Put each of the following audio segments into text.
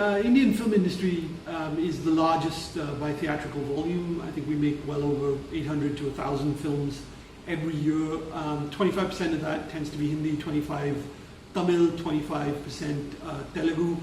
Indian film industry is the largest by theatrical volume. I think we make well over 800 to 1,000 films every year. 25% of that tends to be Hindi, 25 Tamil, 25% Telugu.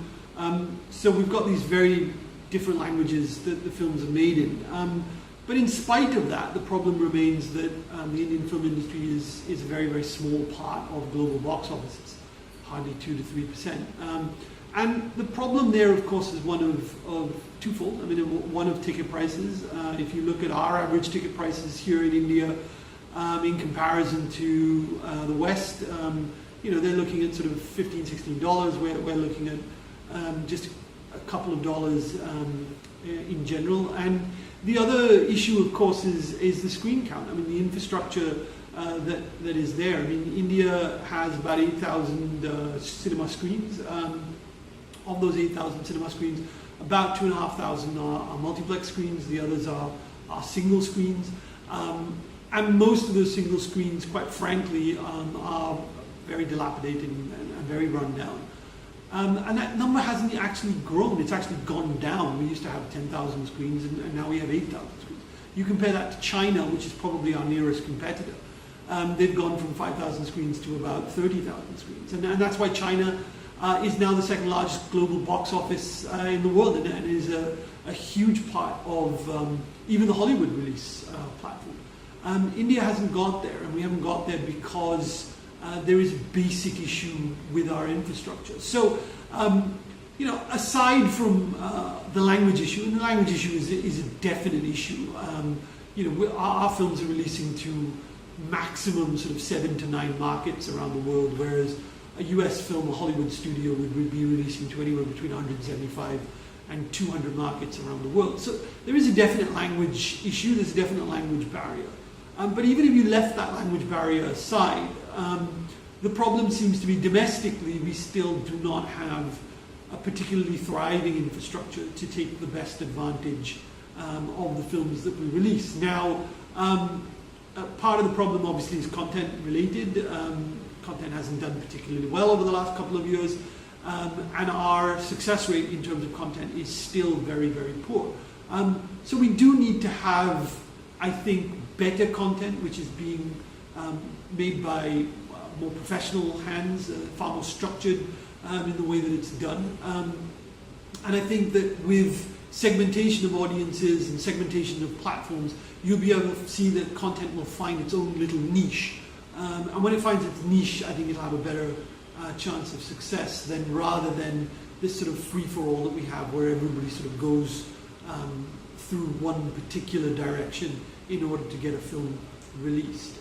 So we've got these very different languages that the films are made in. But in spite of that, the problem remains that the Indian film industry is a very, very small part of global box offices, hardly 2 to 3%. And the problem there, of course, is one of twofold. I mean, one of ticket prices. If you look at our average ticket prices here in India, in comparison to the West, they're looking at sort of $15, $16. We're looking at just a couple of dollars in general. And the other issue, of course, is the screen count. I mean, the infrastructure that is there. I mean, India has about 8,000 cinema screens. Of those 8,000 cinema screens, about 2,500 are multiplex screens. The others are single screens. And most of those single screens, quite frankly, are very dilapidated and very run down. And that number hasn't actually grown. It's actually gone down. We used to have 10,000 screens, and now we have 8,000 screens. You compare that to China, which is probably our nearest competitor. They've gone from 5,000 screens to about 30,000 screens. And that's why China is now the second largest global box office in the world, and is a huge part of even the Hollywood release platform. India hasn't got there, and we haven't got there because there is a basic issue with our infrastructure. So, aside from the language issue, and the language issue is a definite issue. Our films are releasing to maximum sort of 7 to 9 markets around the world, whereas a US film, a Hollywood studio, would be releasing to anywhere between 175 and 200 markets around the world. So there is a definite language issue, there's a definite language barrier. But even if you left that language barrier aside, the problem seems to be domestically, we still do not have a particularly thriving infrastructure to take the best advantage of the films that we release. Now, part of the problem obviously is content related. Content hasn't done particularly well over the last couple of years, and our success rate in terms of content is still very, very poor. So we do need to have, I think, better content which is being made by more professional hands, far more structured in the way that it's done. And I think that with segmentation of audiences and segmentation of platforms, you'll be able to see that content will find its own little niche. And when it finds its niche, I think it'll have a better chance of success rather than this sort of free-for-all that we have where everybody sort of goes through one particular direction in order to get a film released.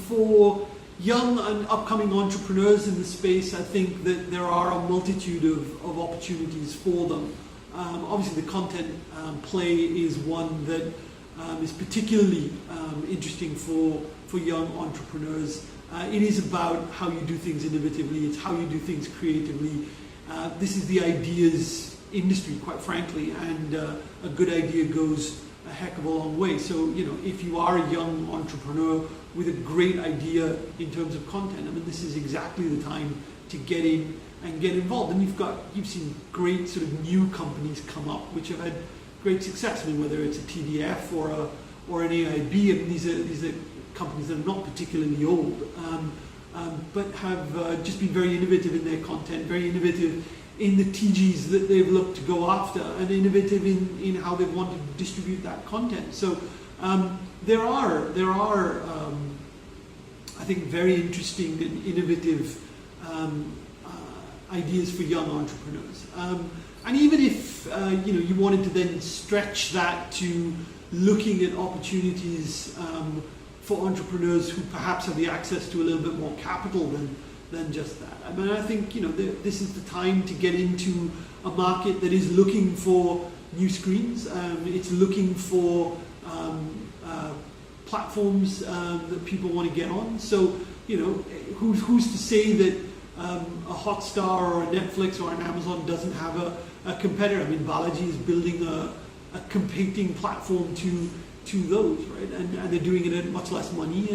For young and upcoming entrepreneurs in the space, I think that there are a multitude of opportunities for them. Obviously the content play is one that is particularly interesting for young entrepreneurs. It is about how you do things innovatively, it's how you do things creatively. This is the ideas industry, quite frankly, and a good idea goes a heck of a long way. So, if you are a young entrepreneur with a great idea in terms of content, I mean, this is exactly the time to get in and get involved. And you've seen great sort of new companies come up which have had great success. I mean, whether it's a TDF or an AIB, I mean, these are companies that are not particularly old, but have just been very innovative in their content, very innovative in the TGs that they've looked to go after, and innovative in how they've wanted to distribute that content. So there are I think very interesting and innovative ideas for young entrepreneurs. And even if you wanted to then stretch that to looking at opportunities for entrepreneurs who perhaps have the access to a little bit more capital than just that. I mean, I think this is the time to get into a market that is looking for new screens. It's looking for platforms that people want to get on. So who's to say that a Hotstar or a Netflix or an Amazon doesn't have a competitor? I mean, Balaji is building a competing platform to those, right? And they're doing it at much less money,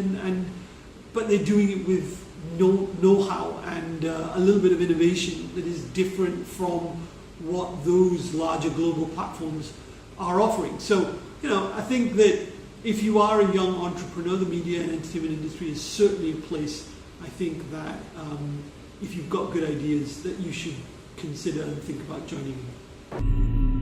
but they're doing it with know-how and and a little bit of innovation that is different from what those larger global platforms are offering. So, I think that if you are a young entrepreneur, the media and entertainment industry is certainly a place, I think, that if you've got good ideas, that you should consider and think about joining in.